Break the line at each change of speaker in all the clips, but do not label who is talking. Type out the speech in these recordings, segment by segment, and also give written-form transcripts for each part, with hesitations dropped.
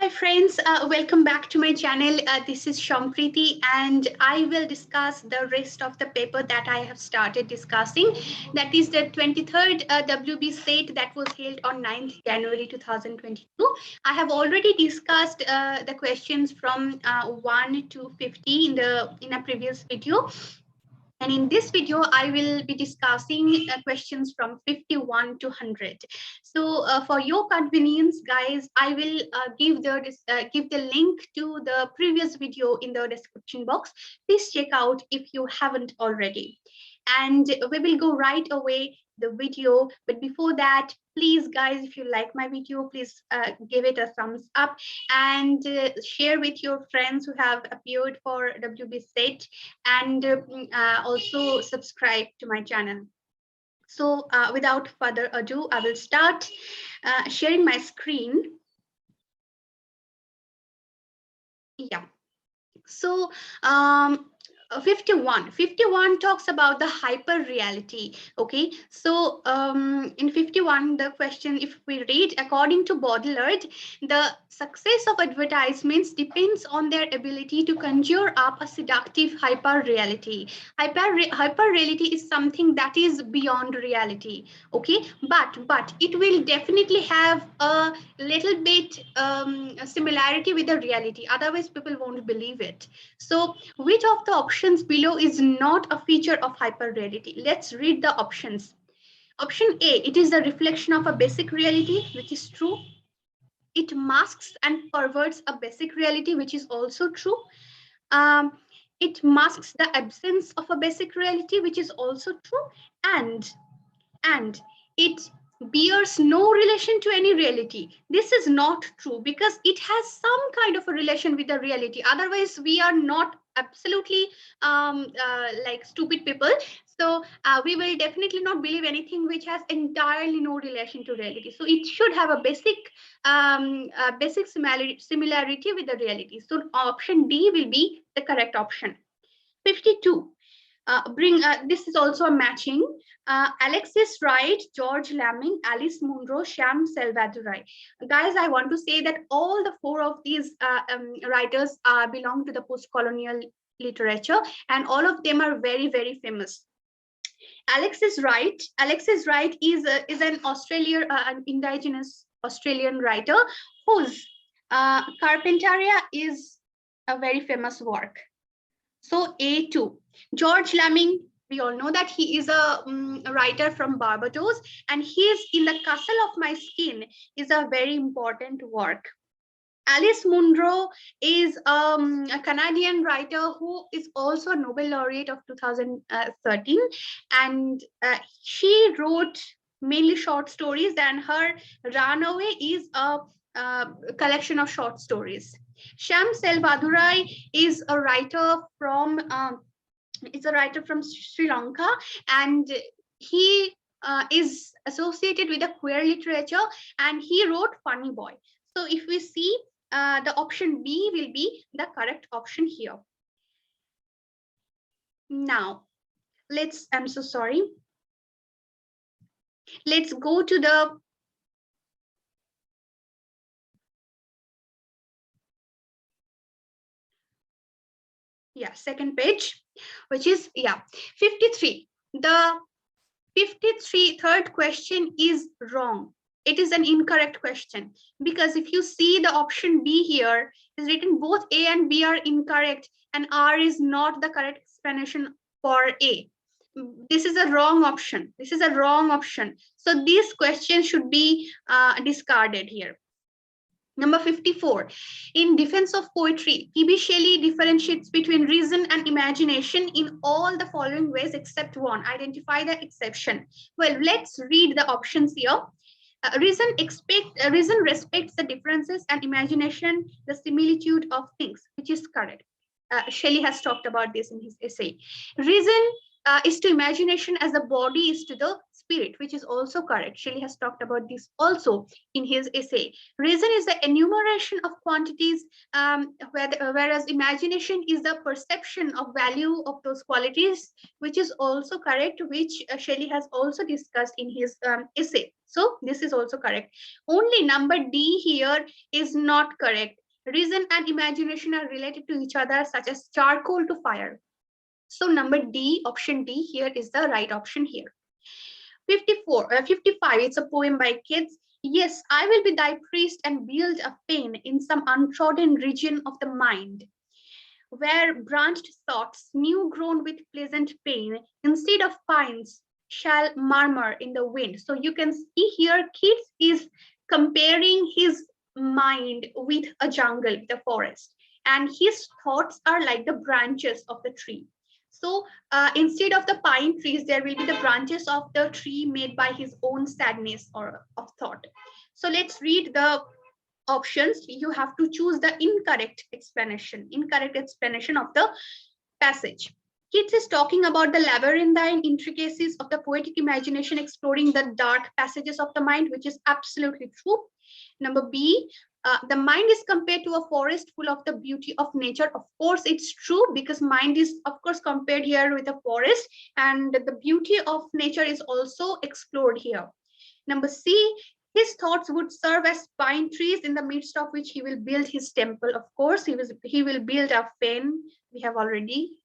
Hi friends, welcome back to my channel. This is Shampriti and I will discuss the rest of the paper that I have started discussing. That is the 23rd WBSET that was held on 9th January 2022. I have already discussed the questions from 1 to 50 in a previous video. And in this video, I will be discussing questions from 51 to 100. So for your convenience, guys, I will give the link to the previous video in the description box. Please check out if you haven't already. And we will go right away the video. But before that, please, guys, if you like my video, please give it a thumbs up and share with your friends who have appeared for WBSET and also subscribe to my channel. So without further ado, I will start sharing my screen. Yeah. So 51 talks about the hyper reality. Okay, so in 51 the question, if we read, according to Baudrillard, the success of advertisements depends on their ability to conjure up a seductive hyper reality. Hyper reality is something that is beyond reality. Okay, but it will definitely have a little bit similarity with the reality, otherwise people won't believe it. So which of the options below is not a feature of hyperreality? Let's read the options. Option A, it is the reflection of a basic reality, which is true. It masks and perverts a basic reality, which is also true. Um, it masks the absence of a basic reality, which is also true. And it bears no relation to any reality. This is not true because it has some kind of a relation with the reality. Otherwise, we are not absolutely like stupid people. So we will definitely not believe anything which has entirely no relation to reality. So it should have a basic similarity with the reality. So option D will be the correct option. 52. This is also a matching. Alexis Wright, George Lamming, Alice Munro, Sham Selvadurai. Guys, I want to say that all the four of these writers belong to the post-colonial literature, and all of them are very, very famous. Alexis Wright is an an indigenous Australian writer whose Carpentaria is a very famous work. So A2. George Lamming, we all know that he is a writer from Barbados, and his In the Castle of My Skin is a very important work. Alice Munro is a Canadian writer who is also a Nobel laureate of 2013, and she wrote mainly short stories, and her Runaway is a collection of short stories. Sham Selvadurai is a writer from Sri Lanka, and he is associated with the queer literature, and he wrote Funny Boy. So if we see, the option B will be the correct option here. Now, I'm so sorry. Let's go to the second page, which is 53. The third question is wrong. It is an incorrect question, because if you see the option B here is written, both A and B are incorrect, and R is not the correct explanation for A. This is a wrong option. This is a wrong option. So this question should be discarded here. Number 54. In Defense of Poetry, P.B. Shelley differentiates between reason and imagination in all the following ways except one. Identify the exception. Well, let's read the options here. Reason respects the differences, and imagination the similitude of things, which is correct. Shelley has talked about this in his essay. Reason is to imagination as the body is to the spirit, which is also correct. Shelley has talked about this also in his essay. Reason is the enumeration of quantities, whereas imagination is the perception of value of those qualities, which is also correct, which Shelley has also discussed in his essay. So this is also correct. Only number D here is not correct. Reason and imagination are related to each other, such as charcoal to fire. So number D, option D here is the right option here. 55, it's a poem by kids. Yes, I will be thy priest and build a fen in some untrodden region of the mind, where branched thoughts, new grown with pleasant pain, instead of pines, shall murmur in the wind. So you can see here, kids is comparing his mind with a jungle, with a forest, and his thoughts are like the branches of the tree. So instead of the pine trees, there will be the branches of the tree made by his own sadness or of thought. So let's read the options. You have to choose the incorrect explanation of the passage. Keats is talking about the labyrinthine intricacies of the poetic imagination, exploring the dark passages of the mind, which is absolutely true. Number B, the mind is compared to a forest full of the beauty of nature. Of course, it's true, because mind is, of course, compared here with a forest, and the beauty of nature is also explored here. Number C, his thoughts would serve as pine trees in the midst of which he will build his temple. Of course, he will build a fen. We have already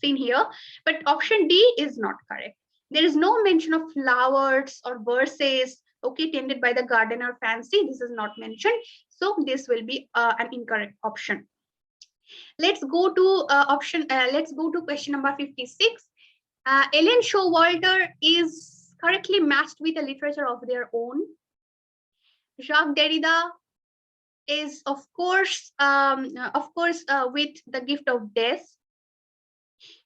seen here. But option D is not correct. There is no mention of flowers or verses, okay, tended by the gardener fancy. This is not mentioned. So this will be an incorrect option. Let's go to let's go to question number 56. Ellen Showalter is correctly matched with a literature of their own. Jacques Derrida is, of course, with the gift of death.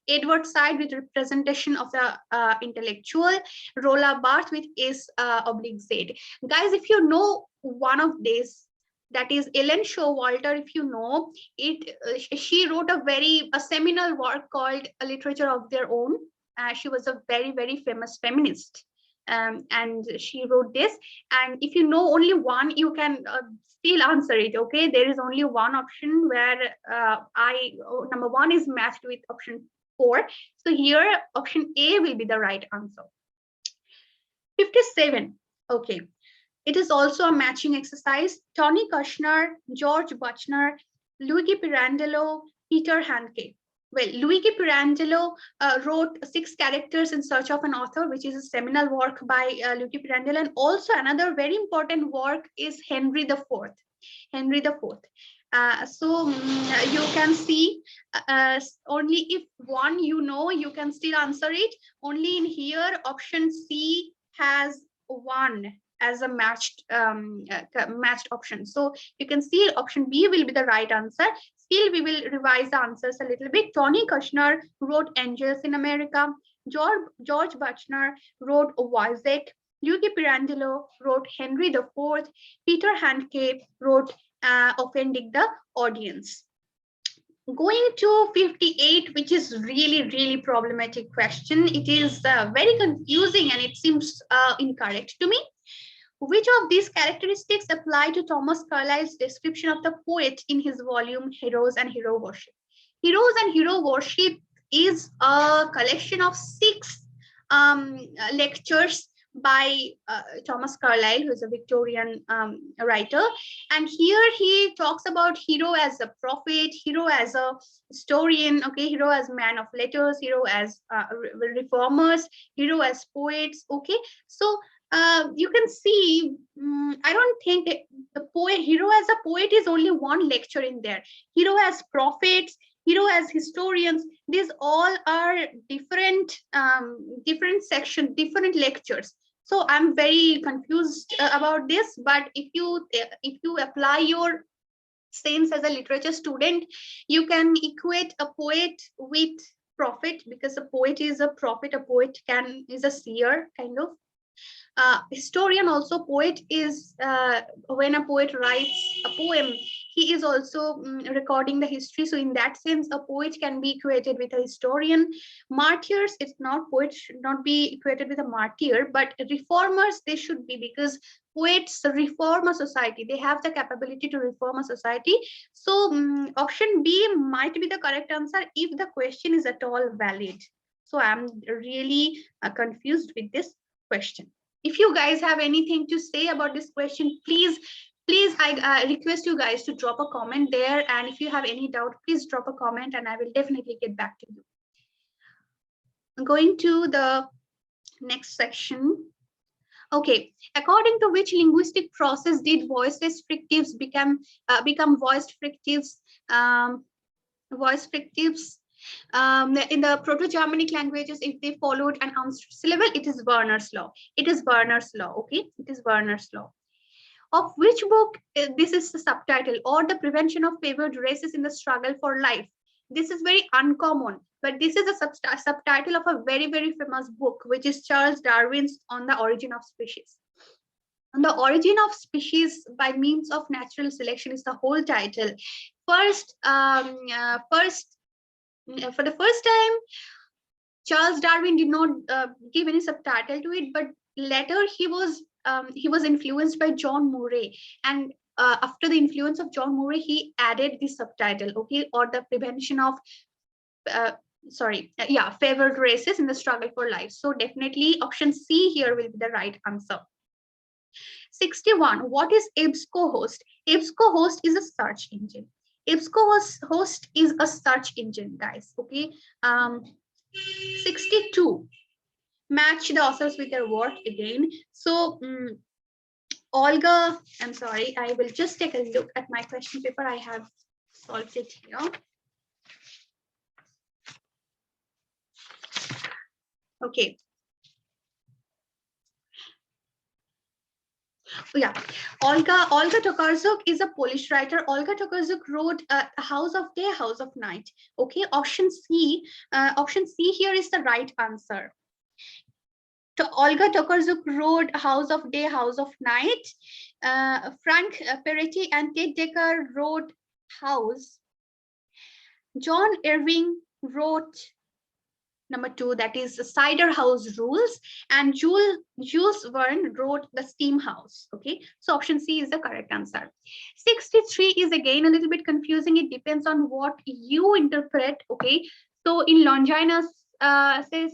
Edward Said with representation of the intellectual. Rolla Barthes with S oblique Z. Guys, if you know one of these, that is Ellen Showalter, if you know it, she wrote a seminal work called A Literature of Their Own. She was a very, very famous feminist. And she wrote this. And if you know only one, you can still answer it. Okay, there is only one option where number one is matched with option 4. So here option A will be the right answer. 57. Okay, it is also a matching exercise. Tony Kushner, George Buchner, Luigi Pirandello, Peter Handke. Well, Luigi Pirandello wrote 6 Characters in Search of an Author, which is a seminal work by Luigi Pirandello. And also another very important work is Henry IV. Henry IV. You can see only if one you know, you can still answer it. Only in here, option C has 1 as a matched option. So you can see option B will be the right answer. Still, we will revise the answers a little bit. Tony Kushner wrote Angels in America. George Buchner wrote Wozzeck. Luigi Pirandello wrote Henry IV. Peter Handke wrote Offending the Audience. Going to 58, which is really, really problematic question. It is very confusing and it seems incorrect to me. Which of these characteristics apply to Thomas Carlyle's description of the poet in his volume Heroes and Hero Worship? Heroes and Hero Worship is a collection of 6 lectures by Thomas Carlyle, who is a Victorian writer. And here he talks about hero as a prophet, hero as a historian, okay, hero as man of letters, hero as reformers, hero as poets, okay. So you can see, I don't think that the hero as a poet is only one lecture in there. Hero as prophets, hero as historians, these all are different sections, different lectures. So I'm very confused about this. But if you apply your sense as a literature student, you can equate a poet with prophet, because a poet is a prophet. A poet is a seer, kind of. Historian, also poet is when a poet writes a poem, he is also recording the history. So in that sense, a poet can be equated with a historian. Martyrs, it's not, poets should not be equated with a martyr, but reformers they should be, because poets reform a society. They have the capability to reform a society. So option B might be the correct answer if the question is at all valid. So I'm really confused with this question. If you guys have anything to say about this question, please, I request you guys to drop a comment there. And if you have any doubt, please drop a comment and I will definitely get back to you. Going to the next section. Okay, according to which linguistic process did voiceless fricatives become voiced fricatives? Voice fricatives in the Proto-Germanic languages, if they followed an unstressed syllable, it is Werner's law. It is Werner's law. Okay, it is Werner's law. Of which book? This is the subtitle, or the prevention of favored races in the struggle for life. This is very uncommon, but this is a subtitle of a very, very famous book, which is Charles Darwin's On the Origin of Species. On the Origin of Species by Means of Natural Selection is the whole title. For the first time, Charles Darwin did not give any subtitle to it, but later he was influenced by John Murray, and after the influence of John Murray, he added this subtitle, okay, or the prevention of favored races in the struggle for life. So definitely option C here will be the right answer. 61. What is EBSCO-host? EBSCO-host is a search engine. EBSCO-host is a search engine, guys. Okay. 62. Match the authors with their work again. So Olga, I'm sorry, I will just take a look at my question paper. I have solved it here. Okay. Yeah, Olga Tokarzuk is a Polish writer. Olga Tokarzuk wrote House of Day, House of Night. Okay, option C here is the right answer. Olga Tokarzuk wrote House of Day, House of Night. Frank Peretti and Ted Decker wrote House. John Irving wrote number 2, that is Cider House Rules, and Jules Verne wrote The Steam House. Okay, so option C is the correct answer. 63 is again a little bit confusing. It depends on what you interpret. Okay, so in Longinus says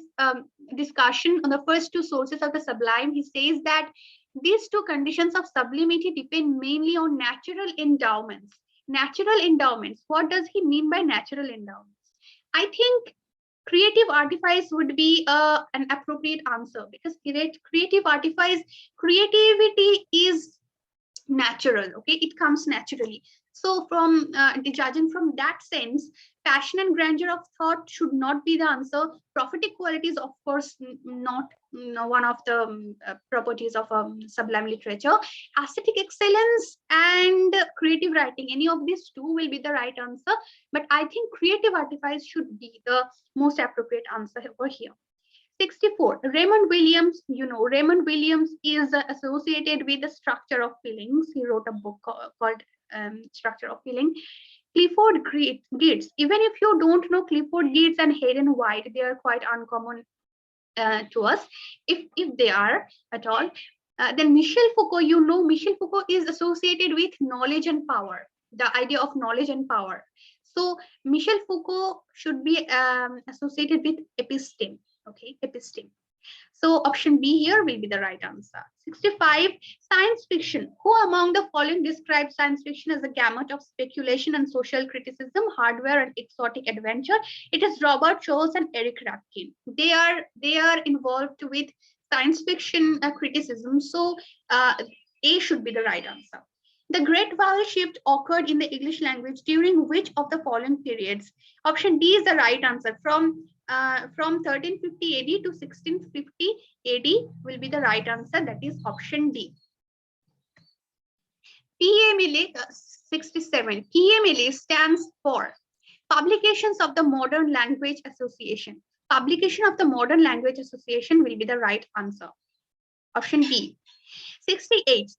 discussion on the first 2 sources of the sublime, he says that these 2 conditions of sublimity depend mainly on natural endowments. Natural endowments. What does he mean by natural endowments? I think creative artifice would be an appropriate answer, because creative artifice, creativity is natural. Okay, it comes naturally. So from judging from that sense, passion and grandeur of thought should not be the answer. Prophetic qualities, of course, not one of the properties of sublime literature. Aesthetic excellence and creative writing, any of these 2 will be the right answer, but I think creative artifice should be the most appropriate answer over here. 64. Raymond Williams, Raymond Williams is associated with the structure of feelings. He wrote a book called Structure of Feeling. Clifford Geertz. Even if you don't know Clifford Geertz and Hayden White, they are quite uncommon to us, if they are at all. Then Michel Foucault, Michel Foucault is associated with knowledge and power, the idea of knowledge and power. So Michel Foucault should be associated with episteme. Okay, episteme. So option B here will be the right answer. 65. Science fiction. Who among the following describes science fiction as a gamut of speculation and social criticism, hardware and exotic adventure? It is Robert Scholes and Eric Rapkin. They are involved with science fiction criticism. So A should be the right answer. The Great Vowel Shift occurred in the English language during which of the following periods? Option D is the right answer. From 1350 AD to 1650 AD will be the right answer. That is option D. PMLA 67. PMLA stands for Publications of the Modern Language Association. Publication of the Modern Language Association will be the right answer. Option B. 68.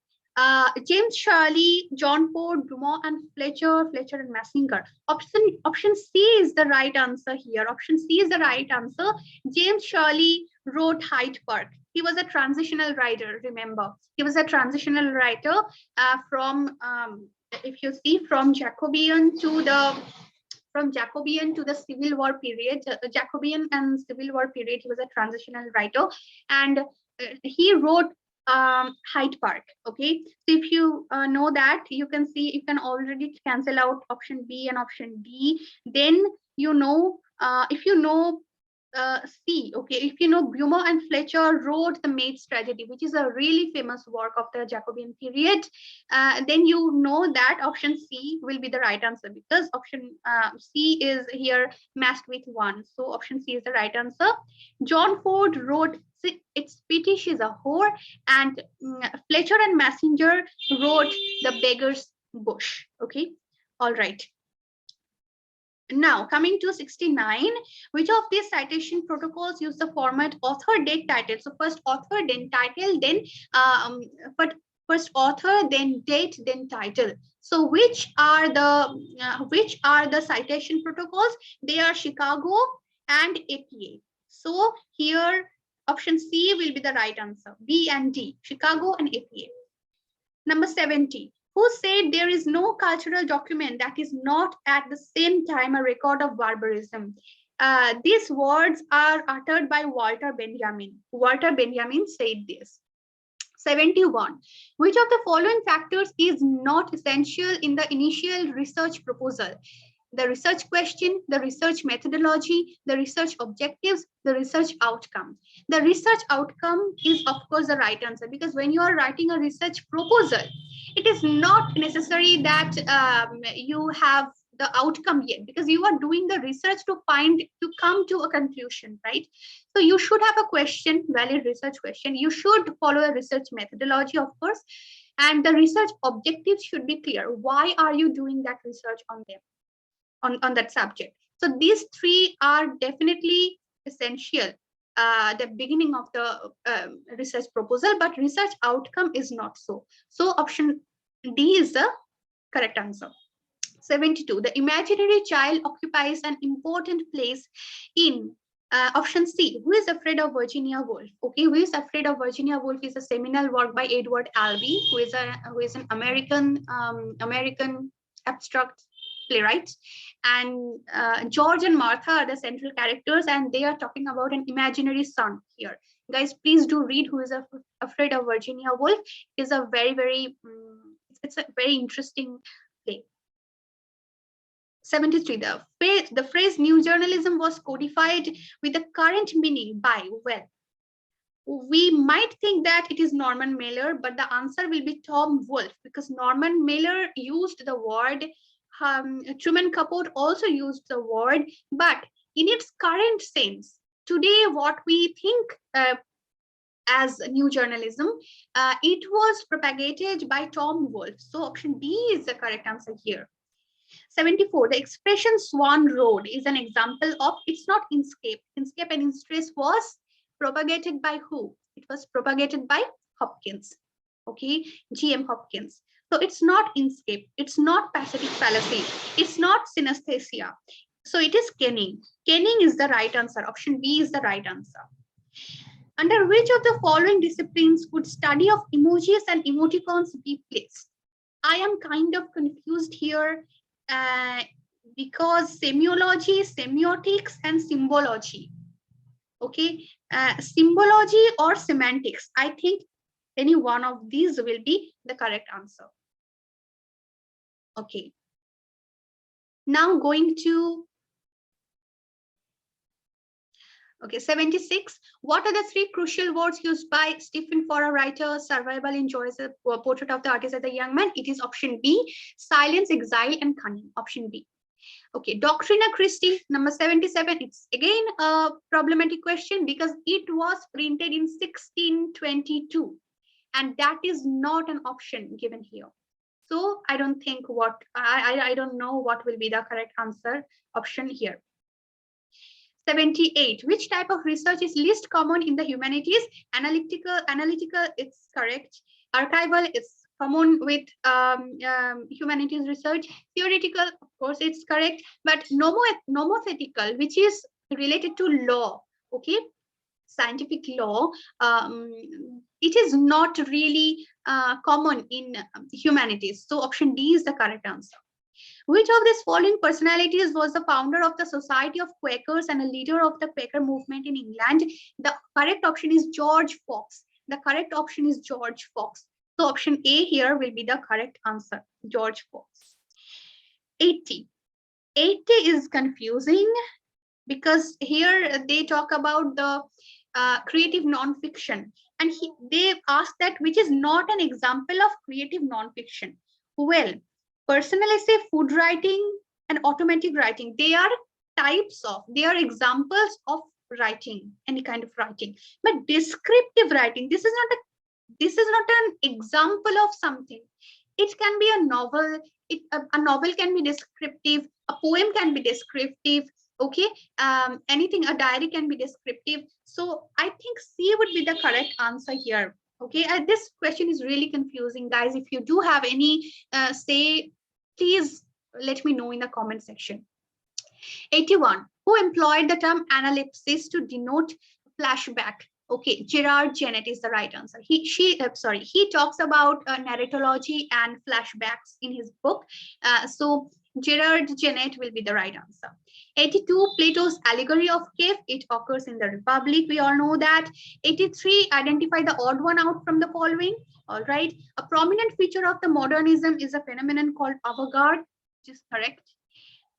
James Shirley, John Poe, Dumont, and Fletcher and Massinger. Option C is the right answer here. Option C is the right answer. James Shirley wrote Hyde Park. He was a transitional writer, remember. He was a transitional writer from, if you see, from Jacobean to the Civil War period. Jacobean and Civil War period, he was a transitional writer. And he wrote Hyde Park. Okay, so if you know that, you can see, you can already cancel out option B and option D. Then you know, if you know C, okay, if you know Beaumont and Fletcher wrote the Maid's Tragedy, which is a really famous work of the Jacobean period, then you know that option C will be the right answer, because option C is here matched with 1. So option C is the right answer. John Ford wrote It's Pity She's a Whore, and Fletcher and Messenger wrote The Beggar's Bush. Okay, all right. Now, coming to 69, which of these citation protocols use the format author, date, title? So first author, then title, then but first author, then date, then title. So which are the citation protocols? They are Chicago and APA. So here option C will be the right answer. B and D, Chicago and APA. Number 70. Who said there is no cultural document that is not at the same time a record of barbarism? These words are uttered by Walter Benjamin. Walter Benjamin said this. 71. Which of the following factors is not essential in the initial research proposal? The research question, the research methodology, the research objectives, the research outcome. The research outcome is, of course, the right answer, because when you are writing a research proposal, it is not necessary that you have the outcome yet, because you are doing the research to come to a conclusion, right? So you should have a question, valid research question. You should follow a research methodology, of course, and the research objectives should be clear. Why are you doing that research on them? On that subject. So these three are definitely essential, the beginning of the research proposal, but research outcome is not so. So option D is the correct answer. 72. The imaginary child occupies an important place in option C. Who is Afraid of Virginia Woolf? Okay, Who is Afraid of Virginia Woolf is a seminal work by Edward Albee, who is an American abstract playwright. And George and Martha are the central characters, and they are talking about an imaginary son here. Guys, please do read Who is Afraid of Virginia Woolf. It's a it's a very interesting play. 73. The phrase new journalism was codified with the current meaning by, well, we might think that it is Norman Mailer, but the answer will be Tom Wolfe, because Norman Mailer used the word, Truman Capote also used the word, but in its current sense, today what we think as new journalism, it was propagated by Tom Wolfe. So option D is the correct answer here. 74. The expression Swan Road is an example of, it's not Inkscape. Inkscape and Instress was propagated by who? It was propagated by Hopkins. Okay, G.M. Hopkins. So it's not Inkscape, it's not Pacific Fallacy, it's not synesthesia. So it is kenning. Kenning is the right answer. Option B is the right answer. Under which of the following disciplines would study of emojis and emoticons be placed? I am kind of confused here because semiology, semiotics, and symbology. Okay, symbology or semantics. I think any one of these will be the correct answer. Okay. Now going to 76. What are the three crucial words used by Stephen for a writer? Survival in Joyce's Portrait of the Artist as a Young Man. It is option B. Silence, exile, and cunning. Option B. Okay, Doctrina Christi, number 77. It's again a problematic question because it was printed in 1622, and that is not an option given here. So I don't think I don't know what will be the correct answer option here. 78. Which type of research is least common in the humanities? Analytical, it's correct. Archival is common with humanities research. Theoretical, of course, it's correct. But nomothetical, which is related to law, okay, scientific law, it is not really common in humanities. So option D is the correct answer. Which of these following personalities was the founder of the Society of Quakers and a leader of the Quaker movement in England? The correct option is George Fox. The correct option is George Fox. So option A here will be the correct answer, George Fox. 80. 80 is confusing because here they talk about the creative non-fiction, and they ask that which is not an example of creative non-fiction. Well, personal essay, food writing, and automatic writing, they are they are examples of writing, any kind of writing. But descriptive writing, this is not an example of something. It can be a novel. A novel can be descriptive. A poem can be descriptive. Okay, anything. A diary can be descriptive. So I think C would be the correct answer here. Okay, this question is really confusing, guys. If you do have any say, please let me know in the comment section. 81. Who employed the term analepsis to denote flashback? Okay, Gerard Jennett is the right answer. He talks about narratology and flashbacks in his book. So Gerard Jennett will be the right answer. 82, Plato's allegory of cave. It occurs in the Republic. We all know that. 83, identify the odd one out from the following. All right. A prominent feature of the modernism is a phenomenon called avant-garde, which is correct.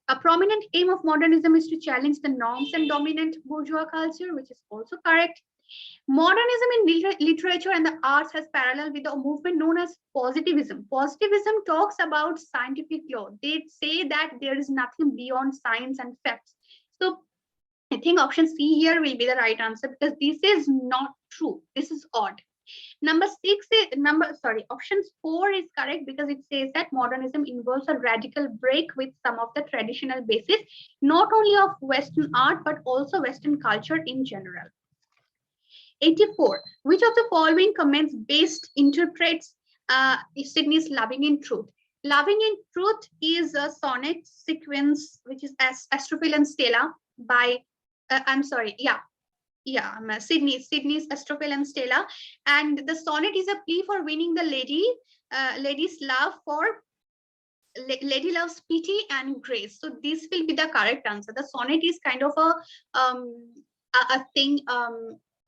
A prominent aim of modernism is to challenge the norms and dominant bourgeois culture, which is also correct. Modernism in literature and the arts has parallel with a movement known as positivism. Positivism talks about scientific law. They say that there is nothing beyond science and facts. So I think option C here will be the right answer because this is not true. This is odd. Option 4 is correct because it says that modernism involves a radical break with some of the traditional basis, not only of Western art, but also Western culture in general. 84. Which of the following comments best interprets Sidney's Loving in Truth? Loving in Truth is a sonnet sequence, which is Astrophil and Stella by, Sidney's Astrophil and Stella. And the sonnet is a plea for winning the lady's love for lady loves pity and grace. So this will be the correct answer. The sonnet is kind of a thing,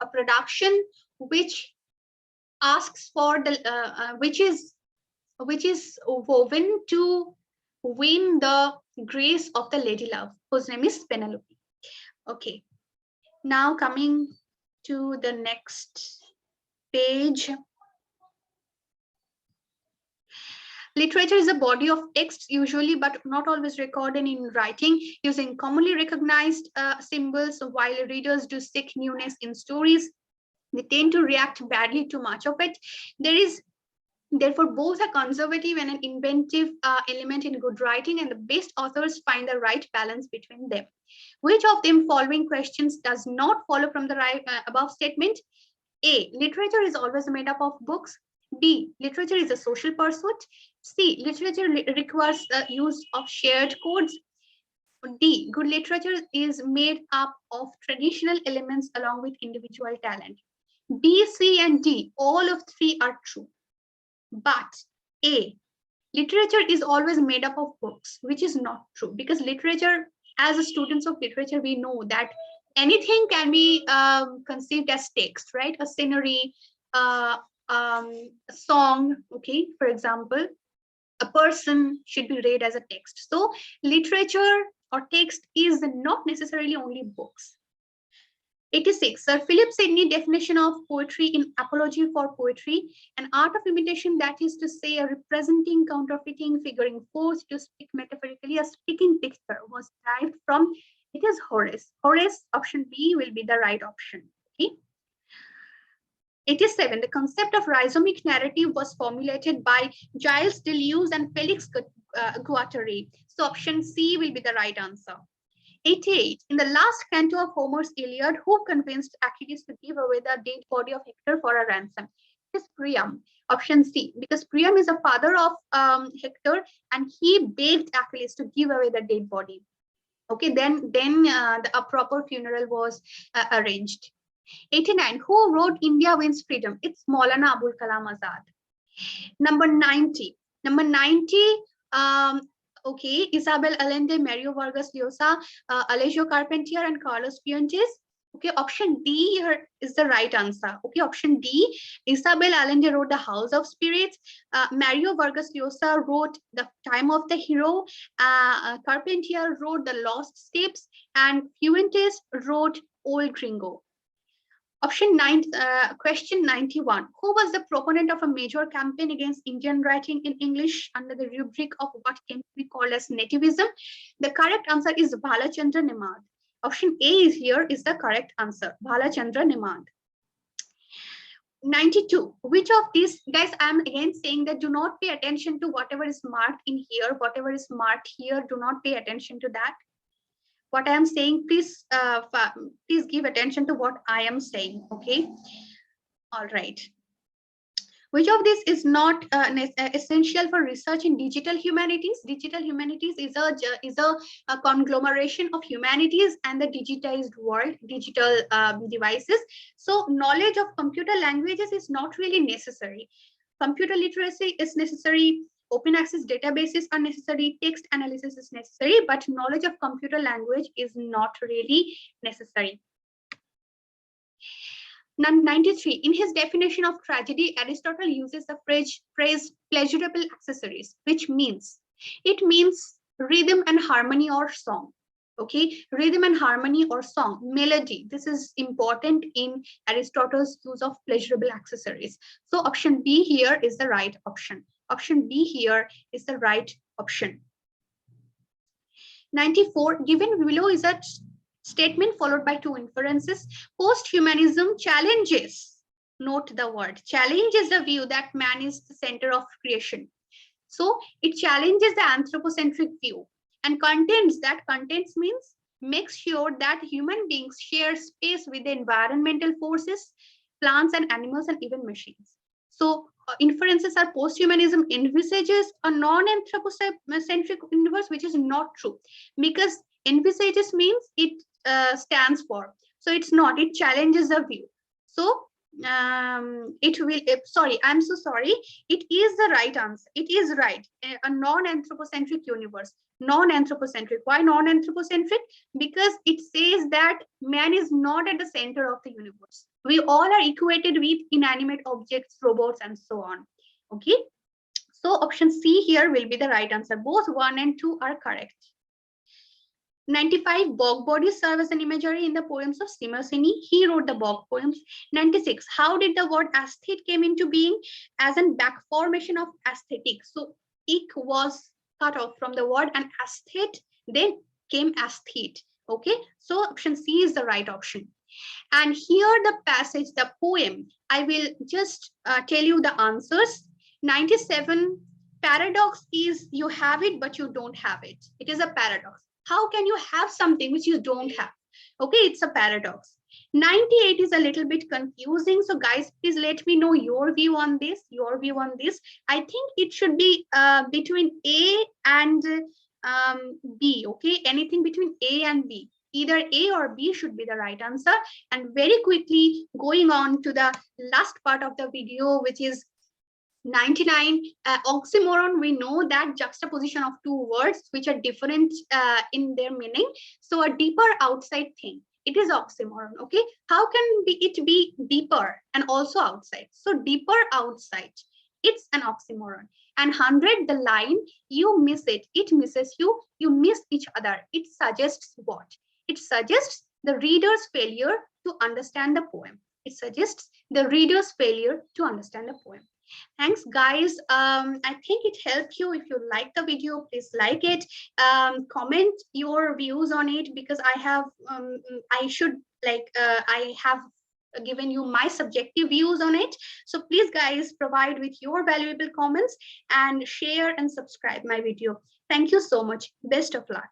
a production which asks for the which is woven to win the grace of the lady love, whose name is Penelope. Okay, now coming to the next page. Literature is a body of text, usually, but not always recorded in writing, using commonly recognized symbols. While readers do seek newness in stories, they tend to react badly to much of it. There is therefore both a conservative and an inventive element in good writing, and the best authors find the right balance between them. Which of them following questions does not follow from the above statement? A. Literature is always made up of books. B. Literature is a social pursuit. C. Literature requires the use of shared codes. D. Good literature is made up of traditional elements along with individual talent. B, C, and D, all of three are true. But A, literature is always made up of books, which is not true, because literature, as students of literature, we know that anything can be conceived as text, right? A scenery, a song, okay, for example, a person should be read as a text. So literature or text is not necessarily only books. 86. Sir Philip Sidney definition of poetry in Apology for Poetry, an art of imitation, that is to say, a representing, counterfeiting, figuring forth, to speak metaphorically, a speaking picture, was derived from, it is Horace. Horace, option B will be the right option. Okay. 87. The concept of rhizomic narrative was formulated by Gilles Deleuze and Felix Guattari. So option C will be the right answer. 88. In the last canto of Homer's Iliad, who convinced Achilles to give away the dead body of Hector for a ransom? It is Priam. Option C, because Priam is the father of Hector, and he begged Achilles to give away the dead body. Okay, then a proper funeral was arranged. 89. Who wrote India Wins Freedom? It's Maulana Abul Kalam Azad. Number 90. Number 90. Okay, Isabel Allende, Mario Vargas Llosa, Alejo Carpentier, and Carlos Fuentes. Okay, option D here is the right answer. Okay, option D. Isabel Allende wrote The House of Spirits. Mario Vargas Llosa wrote The Time of the Hero. Carpentier wrote The Lost Steps, and Fuentes wrote Old Gringo. Option 9, question 91. Who was the proponent of a major campaign against Indian writing in English under the rubric of what can be called as Nativism? The correct answer is Bhalachandra Nemad. Option A is here is the correct answer, Bhalachandra Nemad. 92. Which of these, guys, I'm again saying that do not pay attention to whatever is marked in here, whatever is marked here, do not pay attention to that. What I am saying, please give attention to what I am saying. Okay. All right. Which of these is not essential for research in digital humanities? Digital humanities is a conglomeration of humanities and the digitized world, digital devices. So knowledge of computer languages is not really necessary. Computer literacy is necessary. Open access databases are necessary. Text analysis is necessary, but knowledge of computer language is not really necessary. 93. In his definition of tragedy, Aristotle uses the phrase pleasurable accessories, which means rhythm and harmony or song. Okay, rhythm and harmony or song, melody. This is important in Aristotle's use of pleasurable accessories. So option B here is the right option. Option B here is the right option. 94. Given below is a statement followed by two inferences. Post-humanism challenges, note the word, challenges the view that man is the center of creation. So it challenges the anthropocentric view and contends means makes sure that human beings share space with the environmental forces, plants and animals and even machines. So inferences are post-humanism envisages a non-anthropocentric universe, which is not true, because envisages means it stands for. So it's not, it challenges the view. So it will, sorry, I'm so sorry. It is the right answer. It is right. A non-anthropocentric universe. Non-anthropocentric. Why non-anthropocentric? Because it says that man is not at the center of the universe. We all are equated with inanimate objects, robots, and so on. Okay. So option C here will be the right answer. Both 1 and 2 are correct. 95. Bog bodies serve as an imagery in the poems of Simosini. He wrote the bog poems. 96. How did the word aesthete came into being? As a back formation of aesthetic. So ik was cut off from the word and aesthete, then came aesthete. Okay, so option C is the right option. And here the passage, the poem, I will just tell you the answers. 97. Paradox is you have it but you don't have it. It is a paradox. How can you have something which you don't have? Okay, it's a paradox. 98 is a little bit confusing. So guys, please let me know your view on this. I think it should be between A and B. Okay, anything between A and B. Either A or B should be the right answer. And very quickly going on to the last part of the video, which is 99. Oxymoron, we know that juxtaposition of two words which are different in their meaning. So a deeper outside thing, it is oxymoron. Okay, how can it be deeper and also outside? So deeper outside, it's an oxymoron. And 100, the line, you miss it, it misses you, you miss each other. It suggests what? It suggests the reader's failure to understand the poem. It suggests the reader's failure to understand the poem. Thanks, guys. I think it helped you. If you like the video, please like it. Comment your views on it, because I have I have given you my subjective views on it. So please, guys, provide with your valuable comments and share and subscribe my video. Thank you so much. Best of luck.